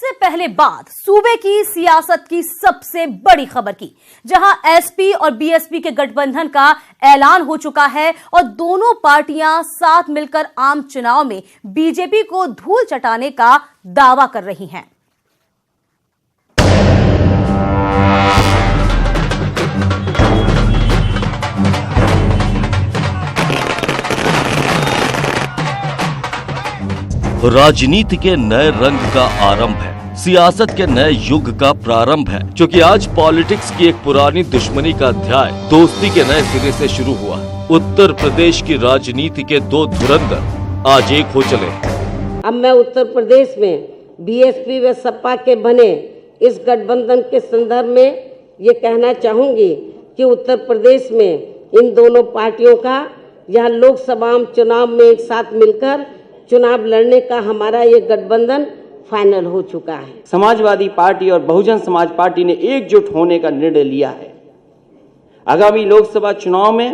सबसे पहले बात सूबे की सियासत की सबसे बड़ी खबर की, जहां एसपी और बीएसपी के गठबंधन का ऐलान हो चुका है और दोनों पार्टियां साथ मिलकर आम चुनाव में बीजेपी को धूल चटाने का दावा कर रही हैं। राजनीति के नए रंग का आरंभ है, सियासत के नए युग का प्रारंभ है, क्योंकि आज पॉलिटिक्स की एक पुरानी दुश्मनी का अध्याय दोस्ती के नए सिरे से शुरू हुआ। उत्तर प्रदेश की राजनीति के दो धुरंधर आज एक हो चले। अब मैं उत्तर प्रदेश में बीएसपी व सपा के बने इस गठबंधन के संदर्भ में ये कहना चाहूंगी कि उत्तर प्रदेश में इन दोनों पार्टियों का यह लोकसभा चुनाव में एक साथ मिलकर चुनाव लड़ने का हमारा ये गठबंधन फाइनल हो चुका है। समाजवादी पार्टी और बहुजन समाज पार्टी ने एकजुट होने का निर्णय लिया है। आगामी लोकसभा चुनाव में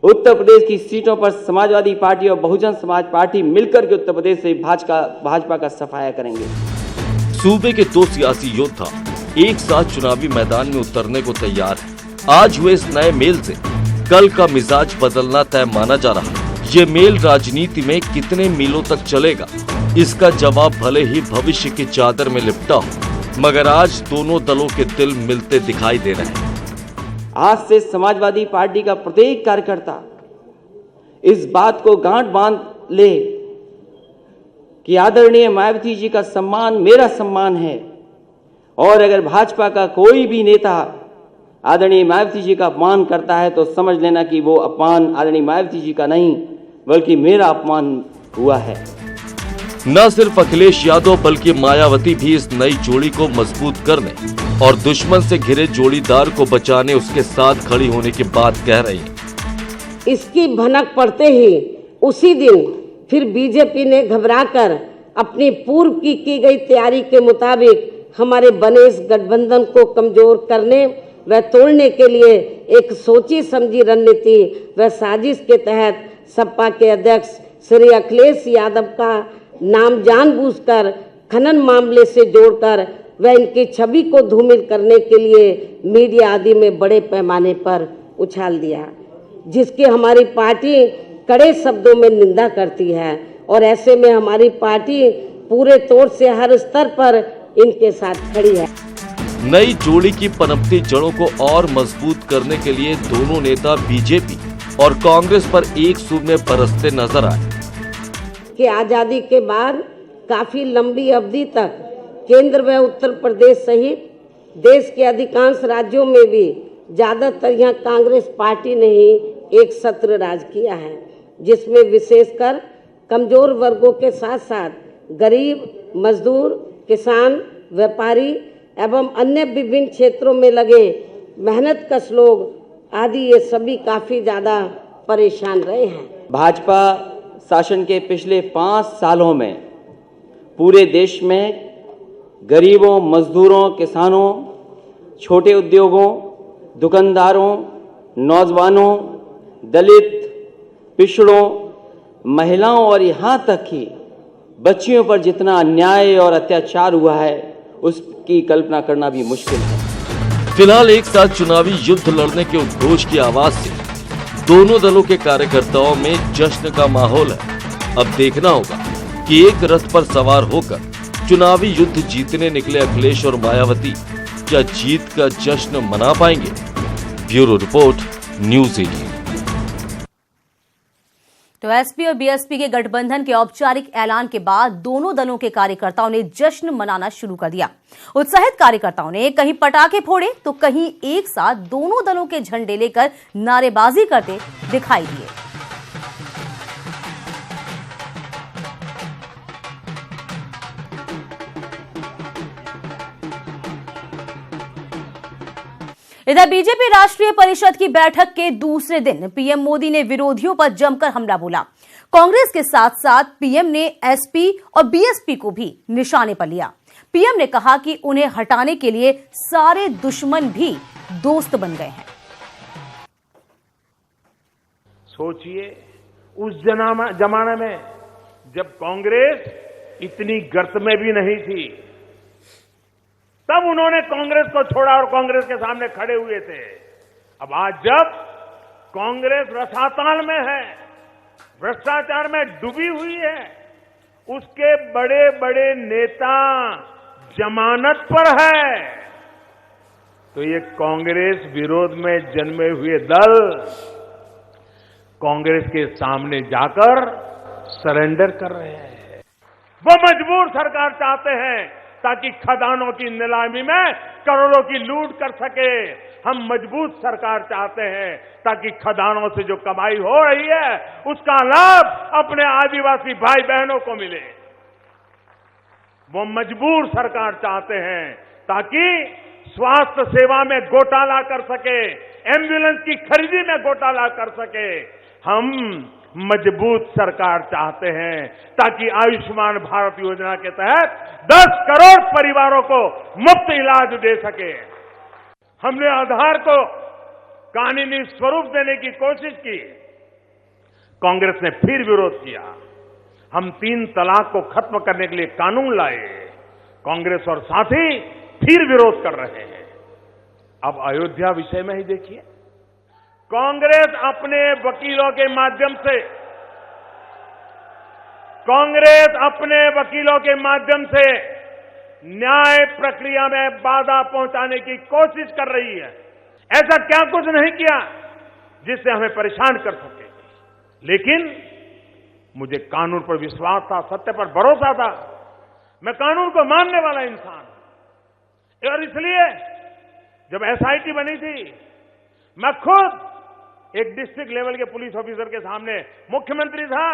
उत्तर प्रदेश की सीटों पर समाजवादी पार्टी और बहुजन समाज पार्टी मिलकर के उत्तर प्रदेश से भाजपा का सफाया करेंगे। सूबे के दो सियासी योद्धा एक साथ चुनावी मैदान में उतरने को तैयार है। आज हुए इस नए मेल से कल का मिजाज बदलना तय माना जा रहा है। ये मेल राजनीति में कितने मीलों तक चलेगा, इसका जवाब भले ही भविष्य की चादर में लिपटा हो, मगर आज दोनों दलों के दिल मिलते दिखाई दे रहे हैं। आज से समाजवादी पार्टी का प्रत्येक कार्यकर्ता इस बात को गांठ बांध ले कि आदरणीय मायावती जी का सम्मान मेरा सम्मान है, और अगर भाजपा का कोई भी नेता आदरणीय मायावती जी का अपमान करता है तो समझ लेना कि वो अपमान आदरणीय मायावती जी का नहीं बल्कि मेरा अपमान हुआ है। न सिर्फ अखिलेश यादव बल्कि मायावती भी इस नई जोड़ी को मजबूत करने और दुश्मन से घिरे जोड़ीदार को बचाने उसके साथ खड़ी होने की बात कह रही है। इसकी भनक पड़ते ही उसी दिन फिर बीजेपी ने घबराकर अपनी पूर्व की गई तैयारी के मुताबिक हमारे बने इस गठबंधन को कमजोर करने व तोड़ने के लिए एक सोची समझी रणनीति व साजिश के तहत सपा के अध्यक्ष श्री अखिलेश यादव का नाम जानबूझकर खनन मामले से जोड़कर व इनकी छवि को धूमिल करने के लिए मीडिया आदि में बड़े पैमाने पर उछाल दिया, जिसकी हमारी पार्टी कड़े शब्दों में निंदा करती है। और ऐसे में हमारी पार्टी पूरे तौर से हर स्तर पर इनके साथ खड़ी है। नई जोड़ी की पनपती जड़ों को और मजबूत करने के लिए दोनों नेता बीजेपी और कांग्रेस पर एक सुर में बरसते नजर आए। कि आजादी के बाद काफी लंबी अवधि तक केंद्र व उत्तर प्रदेश सहित देश के अधिकांश राज्यों में भी ज्यादातर यहाँ कांग्रेस पार्टी ने ही एक सत्र राज किया है, जिसमें विशेषकर कमजोर वर्गों के साथ साथ गरीब, मजदूर, किसान, व्यापारी एवं अन्य विभिन्न क्षेत्रों में लगे मेहनतकश लोग आदि ये सभी काफी ज्यादा परेशान रहे हैं। भाजपा शासन के पिछले 5 सालों में पूरे देश में गरीबों, मजदूरों, किसानों, छोटे उद्योगों, दुकानदारों, नौजवानों, दलित, पिछड़ों, महिलाओं और यहाँ तक कि बच्चियों पर जितना अन्याय और अत्याचार हुआ है उसकी कल्पना करना भी मुश्किल है। फिलहाल एक साथ चुनावी युद्ध लड़ने के उद्घोष की आवाज से दोनों दलों के कार्यकर्ताओं में जश्न का माहौल है। अब देखना होगा कि एक रथ पर सवार होकर चुनावी युद्ध जीतने निकले अखिलेश और मायावती क्या जीत का जश्न मना पाएंगे। Bureau report, news 18। तो एसपी और बीएसपी के गठबंधन के औपचारिक ऐलान के बाद दोनों दलों के कार्यकर्ताओं ने जश्न मनाना शुरू कर दिया। उत्साहित कार्यकर्ताओं ने कहीं पटाखे फोड़े तो कहीं एक साथ दोनों दलों के झंडे लेकर नारेबाजी करते दिखाई दिए। इधर बीजेपी राष्ट्रीय परिषद की बैठक के दूसरे दिन पीएम मोदी ने विरोधियों पर जमकर हमला बोला। कांग्रेस के साथ साथ पीएम ने एसपी और बीएसपी को भी निशाने पर लिया। पीएम ने कहा कि उन्हें हटाने के लिए सारे दुश्मन भी दोस्त बन गए हैं। सोचिए, उस जमाने में जब कांग्रेस इतनी गर्त में भी नहीं थी, तब उन्होंने कांग्रेस को छोड़ा और कांग्रेस के सामने खड़े हुए थे। अब आज जब कांग्रेस रसातल में है, भ्रष्टाचार में डूबी हुई है, उसके बड़े बड़े नेता जमानत पर है, तो ये कांग्रेस विरोध में जन्मे हुए दल कांग्रेस के सामने जाकर सरेंडर कर रहे हैं। वो मजबूर सरकार चाहते हैं ताकि खदानों की नीलामी में करोड़ों की लूट कर सके। हम मजबूत सरकार चाहते हैं ताकि खदानों से जो कमाई हो रही है उसका लाभ अपने आदिवासी भाई बहनों को मिले। वो मजबूर सरकार चाहते हैं ताकि स्वास्थ्य सेवा में घोटाला कर सके, एम्बुलेंस की खरीदी में घोटाला कर सके। हम मजबूत सरकार चाहते हैं ताकि आयुष्मान भारत योजना के तहत 10 करोड़ परिवारों को मुफ्त इलाज दे सके। हमने आधार को कानूनी स्वरूप देने की कोशिश की, कांग्रेस ने फिर विरोध किया। हम 3 तलाक को खत्म करने के लिए कानून लाए, कांग्रेस और साथी फिर विरोध कर रहे हैं। अब अयोध्या विषय में ही देखिए, कांग्रेस अपने वकीलों के माध्यम से न्याय प्रक्रिया में बाधा पहुंचाने की कोशिश कर रही है। ऐसा क्या कुछ नहीं किया जिससे हमें परेशान कर सके, लेकिन मुझे कानून पर विश्वास था, सत्य पर भरोसा था। मैं कानून को मानने वाला इंसान हूं और इसलिए जब एसआईटी बनी थी, मैं खुद एक डिस्ट्रिक्ट लेवल के पुलिस ऑफिसर के सामने मुख्यमंत्री था,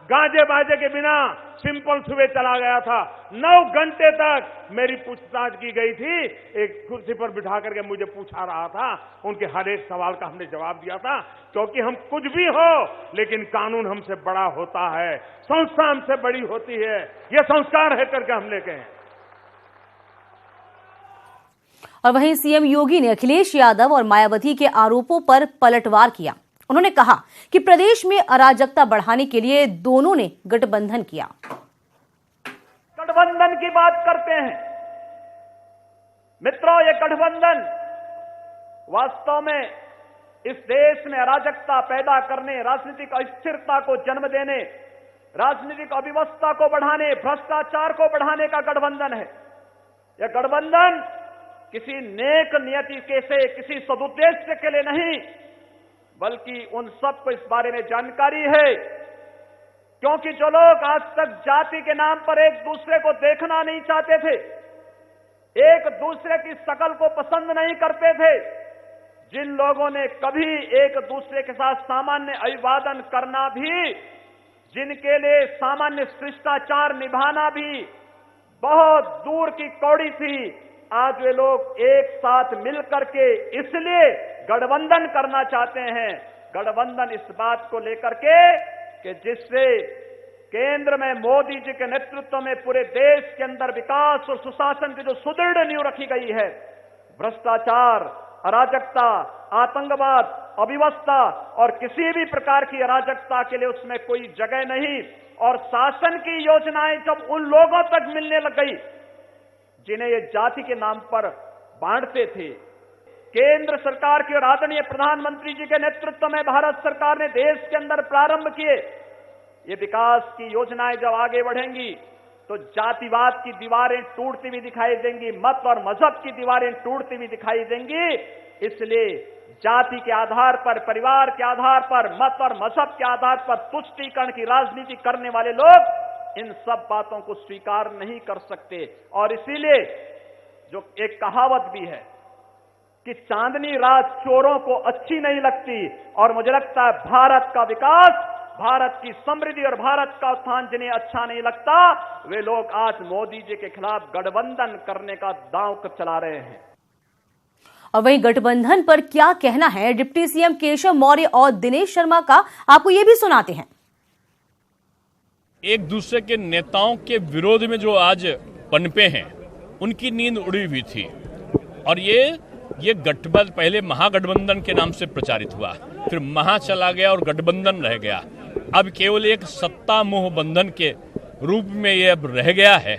गाजे बाजे के बिना सिंपल सुबह चला गया था। 9 घंटे तक मेरी पूछताछ की गई थी। एक कुर्सी पर बिठा करके मुझे पूछा रहा था, उनके हर एक सवाल का हमने जवाब दिया था, क्योंकि हम कुछ भी हो लेकिन कानून हमसे बड़ा होता है, संस्था हमसे बड़ी होती है, ये संस्कार है करके हम लेके हैं। और वहीं सीएम योगी ने अखिलेश यादव और मायावती के आरोपों पर पलटवार किया। उन्होंने कहा कि प्रदेश में अराजकता बढ़ाने के लिए दोनों ने गठबंधन किया। गठबंधन की बात करते हैं मित्रों, ये गठबंधन वास्तव में इस देश में अराजकता पैदा करने, राजनीतिक अस्थिरता को जन्म देने, राजनीतिक अव्यवस्था को बढ़ाने, भ्रष्टाचार को बढ़ाने का गठबंधन है। यह गठबंधन किसी नेक नियति के से, किसी सदुद्देश्य के लिए नहीं, बल्कि उन सबको इस बारे में जानकारी है, क्योंकि जो लोग आज तक जाति के नाम पर एक दूसरे को देखना नहीं चाहते थे, एक दूसरे की शकल को पसंद नहीं करते थे, जिन लोगों ने कभी एक दूसरे के साथ सामान्य अभिवादन करना भी, जिनके लिए सामान्य शिष्टाचार निभाना भी बहुत दूर की कौड़ी थी, आज वे लोग एक साथ मिलकर के इसलिए गठबंधन करना चाहते हैं। गठबंधन इस बात को लेकर के कि जिससे केंद्र में मोदी जी के नेतृत्व में पूरे देश के अंदर विकास और सुशासन की जो सुदृढ़ नींव रखी गई है, भ्रष्टाचार, अराजकता, आतंकवाद, अव्यवस्था और किसी भी प्रकार की अराजकता के लिए उसमें कोई जगह नहीं। और शासन की योजनाएं जब उन लोगों तक मिलने लग गई जिन्हें ये जाति के नाम पर बांटते थे, केंद्र सरकार की और आदरणीय प्रधानमंत्री जी के नेतृत्व में भारत सरकार ने देश के अंदर प्रारंभ किए ये विकास की योजनाएं जब आगे बढ़ेंगी तो जातिवाद की दीवारें टूटती हुई दिखाई देंगी, मत और मजहब की दीवारें टूटती हुई दिखाई देंगी। इसलिए जाति के आधार पर, परिवार के आधार पर, मत और मजहब के आधार पर तुष्टीकरण की राजनीति करने वाले लोग इन सब बातों को स्वीकार नहीं कर सकते। और इसीलिए जो एक कहावत भी है कि चांदनी रात चोरों को अच्छी नहीं लगती, और मुझे लगता है भारत का विकास, भारत की समृद्धि और भारत का उत्थान जिन्हें अच्छा नहीं लगता, वे लोग आज मोदी जी के खिलाफ गठबंधन करने का दांव चला रहे हैं। और वहीं गठबंधन पर क्या कहना है डिप्टी सीएम केशव मौर्य और दिनेश शर्मा का, आपको ये भी सुनाते हैं। एक दूसरे के नेताओं के विरोध में जो आज पनपे हैं, उनकी नींद उड़ी हुई थी। और ये गठबंधन पहले महागठबंधन के नाम से प्रचारित हुआ, फिर महा चला गया और गठबंधन रह गया। अब केवल एक सत्ता मोह बंधन के रूप में ये अब रह गया है।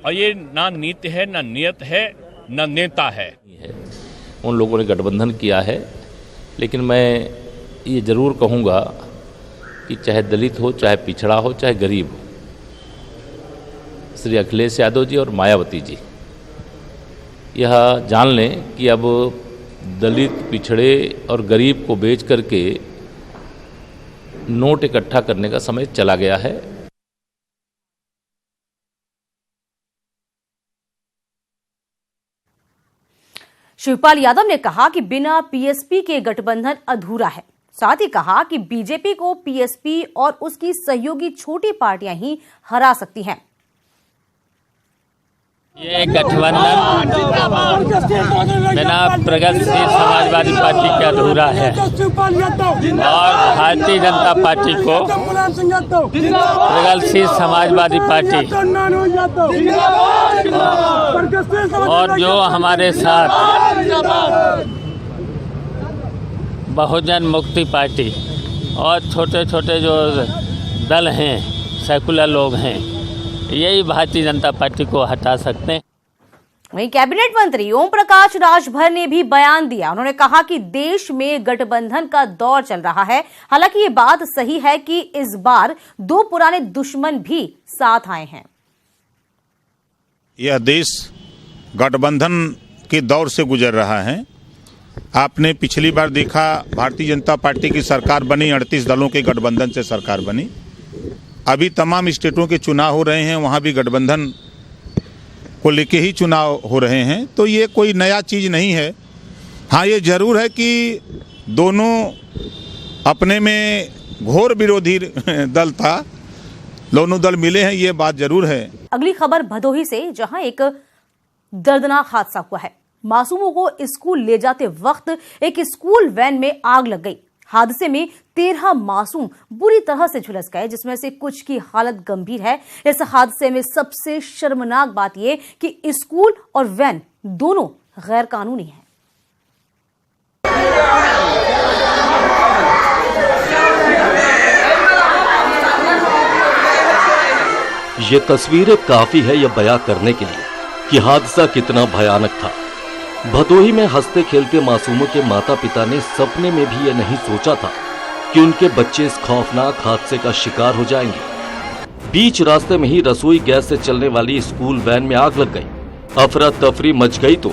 और ये ना नीति है, ना नियत है, न नेता है। उन लोगों ने गठबंधन किया है, लेकिन मैं ये ज़रूर कहूँगा कि चाहे दलित हो, चाहे पिछड़ा हो, चाहे गरीब हो, श्री अखिलेश यादव जी और मायावती जी यह जान लें कि अब दलित, पिछड़े और गरीब को बेच करके नोट इकट्ठा करने का समय चला गया है। शिवपाल यादव ने कहा कि बिना पीएसपी के गठबंधन अधूरा है। साथ ही कहा कि बीजेपी को पीएसपी और उसकी सहयोगी छोटी पार्टियां ही हरा सकती हैं। ये गठबंधन बिना प्रगतिशील समाजवादी पार्टी के अधूरा है और भारतीय जनता पार्टी को प्रगतिशील समाजवादी पार्टी और जो हमारे साथ बहुजन मुक्ति पार्टी और छोटे छोटे जो दल हैं, सेकुलर लोग हैं, यही भारतीय जनता पार्टी को हटा सकते हैं। वहीं कैबिनेट मंत्री ओम प्रकाश राजभर ने भी बयान दिया। उन्होंने कहा कि देश में गठबंधन का दौर चल रहा है। हालांकि ये बात सही है कि इस बार दो पुराने दुश्मन भी साथ आए हैं। यह देश गठबंधन के दौर से गुजर रहा है। आपने पिछली बार देखा, भारतीय जनता पार्टी की सरकार बनी, 38 दलों के गठबंधन से सरकार बनी। अभी तमाम स्टेटों के चुनाव हो रहे हैं, वहाँ भी गठबंधन को लेके ही चुनाव हो रहे हैं। तो ये कोई नया चीज़ नहीं है। हाँ, ये जरूर है कि दोनों अपने में घोर विरोधी दल था, दोनों दल मिले हैं, ये बात जरूर है। अगली खबर भदोही से, जहां एक दर्दनाक हादसा हुआ है। मासूमों को स्कूल ले जाते वक्त एक स्कूल वैन में आग लग गई। हादसे में 13 मासूम बुरी तरह से झुलस गए, जिसमें से कुछ की हालत गंभीर है। इस हादसे में सबसे शर्मनाक बात यह कि स्कूल और वैन दोनों गैर कानूनी हैं। ये तस्वीरें काफी है यह बयां करने के लिए कि हादसा कितना भयानक था। भदोही में हंसते खेलते मासूमों के माता पिता ने सपने में भी यह नहीं सोचा था कि उनके बच्चे इस खौफनाक हादसे का शिकार हो जाएंगे। बीच रास्ते में ही रसोई गैस से चलने वाली स्कूल वैन में आग लग गई। अफरा तफरी मच गई तो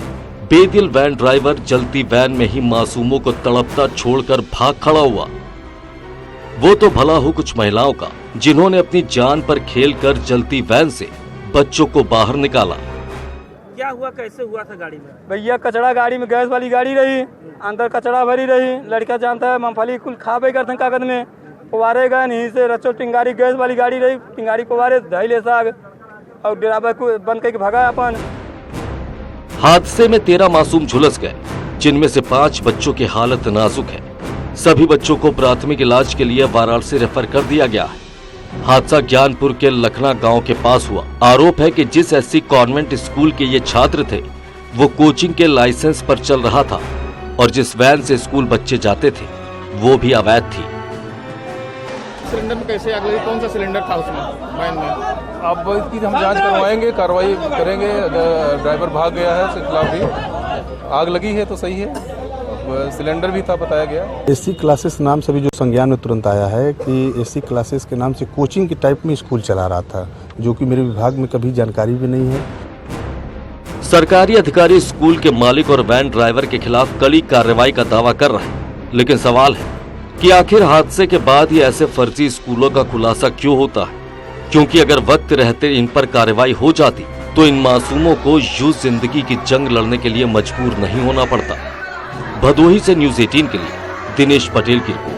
बेदिल वैन ड्राइवर जलती वैन में ही मासूमों को तड़पता छोड़कर भाग खड़ा हुआ। वो तो भला हो कुछ महिलाओं का, जिन्होंने अपनी जान पर खेलकर जलती वैन से बच्चों को बाहर निकाला। क्या हुआ, कैसे हुआ था गाड़ी में? भैया कचरा गाड़ी में, गैस वाली गाड़ी रही, अंदर कचरा भरी रही। लड़का जानता है मूंगफली कुल खाबे करते हैं कागज में, कुवारे गए नहीं से रचो टिंगारी गैस वाली गाड़ी रही, टिंगारी कुवारे धैले साग और ड्राइवर को बंद करके भगा अपन। हादसे में 13 मासूम झुलस गए, जिनमें से 5 बच्चों की हालत नाजुक है। सभी बच्चों को प्राथमिक इलाज के लिए वाराणसी रेफर कर दिया गया है। हादसा ज्ञानपुर के लखना गांव के पास हुआ। आरोप है कि जिस एससी कॉन्वेंट स्कूल के ये छात्र थे, वो कोचिंग के लाइसेंस पर चल रहा था और जिस वैन से स्कूल बच्चे जाते थे वो भी अवैध थी। सिलेंडर में कैसे आग लगी, कौन सा सिलेंडर था उसमें वैन में? अब इसकी हम जांच करवाएंगे, कार्रवाई करेंगे। अगर ड्राइवर भाग गया है उसके खिलाफ भी, आग लगी है तो सही है, सिलेंडर भी था बताया गया। एसी क्लासेस नाम से भी जो संज्ञान में तुरंत आया है कि एसी क्लासेस के नाम से कोचिंग के टाइप में स्कूल चला रहा था, जो कि मेरे विभाग में कभी जानकारी भी नहीं है। सरकारी अधिकारी स्कूल के मालिक और वैन ड्राइवर के खिलाफ कड़ी कार्रवाई का दावा कर रहे हैं, लेकिन सवाल है कि आखिर हादसे के बाद ही ऐसे फर्जी स्कूलों का खुलासा क्यों होता है? क्योंकि अगर वक्त रहते इन पर कार्रवाई हो जाती तो इन मासूमों को यूं जिंदगी की जंग लड़ने के लिए मजबूर नहीं होना पड़ता। भदोही से न्यूज़ 18 के लिए दिनेश पटेल की रिपोर्ट।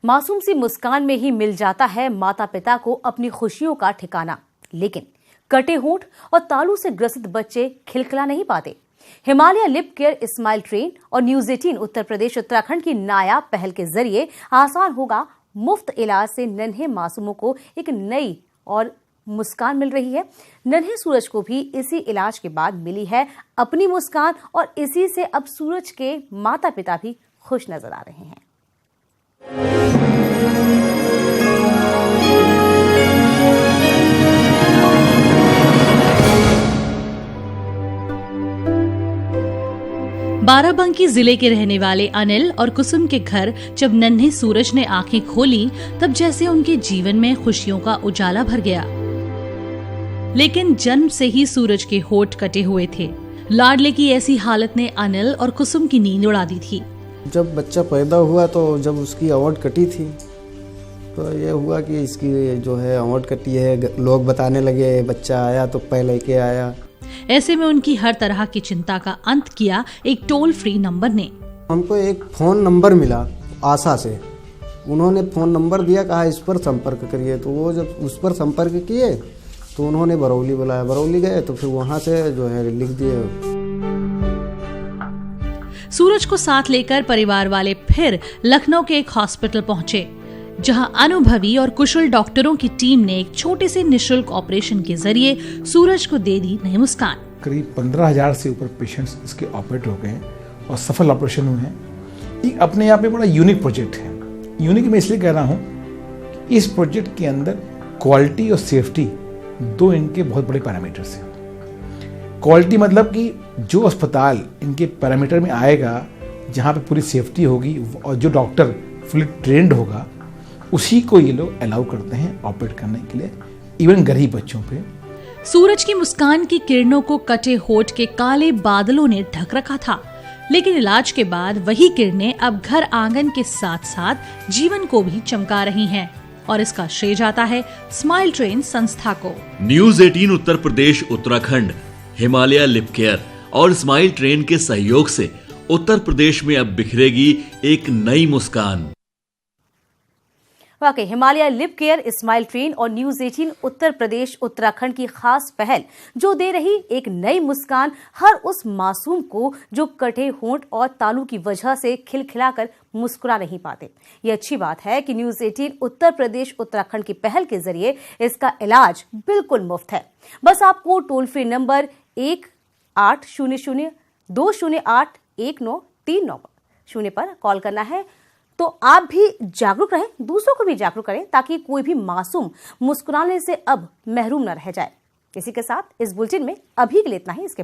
मासूम सी मुस्कान में ही मिल जाता है माता पिता को अपनी खुशियों का ठिकाना, लेकिन कटे होंठ और तालू से ग्रसित बच्चे खिलखिला नहीं पाते। Himalaya lip care smile train और न्यूज़ 18 उत्तर प्रदेश उत्तराखंड की नायाब पहल के जरिए आसान होगा मुफ्त इलाज से नन्हे मासूमों को एक नई और मुस्कान मिल रही है। नन्हे सूरज को भी इसी इलाज के बाद मिली है अपनी मुस्कान और इसी से अब सूरज के माता पिता भी खुश नजर आ रहे हैं। बाराबंकी जिले के रहने वाले अनिल और कुसुम के घर जब नन्हे सूरज ने आंखें खोली तब जैसे उनके जीवन में खुशियों का उजाला भर गया। लेकिन जन्म से ही सूरज के होठ कटे हुए थे। लाडले की ऐसी हालत ने अनिल और कुसुम की नींद उड़ा दी थी। जब बच्चा पैदा हुआ तो जब उसकी आवट कटी थी तो ये हुआ कि इसकी जो है आवट कटी है। लोग बताने लगे बच्चा आया तो पहले के आया। ऐसे में उनकी हर तरह की चिंता का अंत किया एक टोल फ्री नंबर ने। हमको एक फोन नंबर मिला आशा से, उन्होंने फोन नंबर दिया, कहा इस पर संपर्क करिए। तो वो जब उस पर संपर्क किए तो उन्होंने बरौली बुलाया। बरौली गए तो फिर वहां से जो है लिख दिए। सूरज को साथ लेकर परिवार वाले फिर लखनऊ के एक हॉस्पिटल पहुंचे, जहां अनुभवी और कुशल डॉक्टरों की टीम ने एक छोटे से निशुल्क ऑपरेशन के जरिए सूरज को दे दी नई मुस्कान। करीब 15,000 से ऊपर पेशेंट्स इसके ऑपरेट हो गए हैं और सफल ऑपरेशन हुए हैं। ये अपने आप में बड़ा यूनिक प्रोजेक्ट है। यूनिक मैं इसलिए कह रहा हूँ, इस प्रोजेक्ट के अंदर क्वालिटी और सेफ्टी दो इनके बहुत बड़े पैरामीटर्स हैं। क्वालिटी मतलब कि जो अस्पताल इनके पैरामीटर में आएगा, जहाँ पे पूरी सेफ्टी होगी और जो डॉक्टर फुली ट्रेंड होगा, उसी को ये लोग अलाउ करते हैं ऑपरेट करने के लिए, इवन गरीब बच्चों पे। सूरज की मुस्कान की किरणों को कटे होठ के काले बादलों ने ढक रखा था, लेकिन इलाज के बाद वही किरणें अब घर आंगन के साथ साथ जीवन को भी चमका रही हैं। और इसका श्रेय जाता है स्माइल ट्रेन संस्था को। News 18 Uttar Pradesh Uttarakhand, Himalaya lip care और स्माइल ट्रेन के सहयोग से उत्तर प्रदेश में अब बिखरेगी एक नई मुस्कान। वाकई Himalaya lip care, smile train और न्यूज़ 18 उत्तर प्रदेश उत्तराखंड की खास पहल जो दे रही एक नई मुस्कान हर उस मासूम को जो कटे होंठ और तालू की वजह से खिलखिलाकर मुस्कुरा नहीं पाते। ये अच्छी बात है कि न्यूज़ 18 उत्तर प्रदेश उत्तराखंड की पहल के जरिए इसका इलाज बिल्कुल मुफ्त है। बस आपको टोल फ्री नंबर 1-800-208-1939 पर कॉल करना है। तो आप भी जागरूक रहें, दूसरों को भी जागरूक करें, ताकि कोई भी मासूम मुस्कुराने से अब महरूम न रह जाए। इसी के साथ इस बुलेटिन में अभी के लिए इतना ही। इसके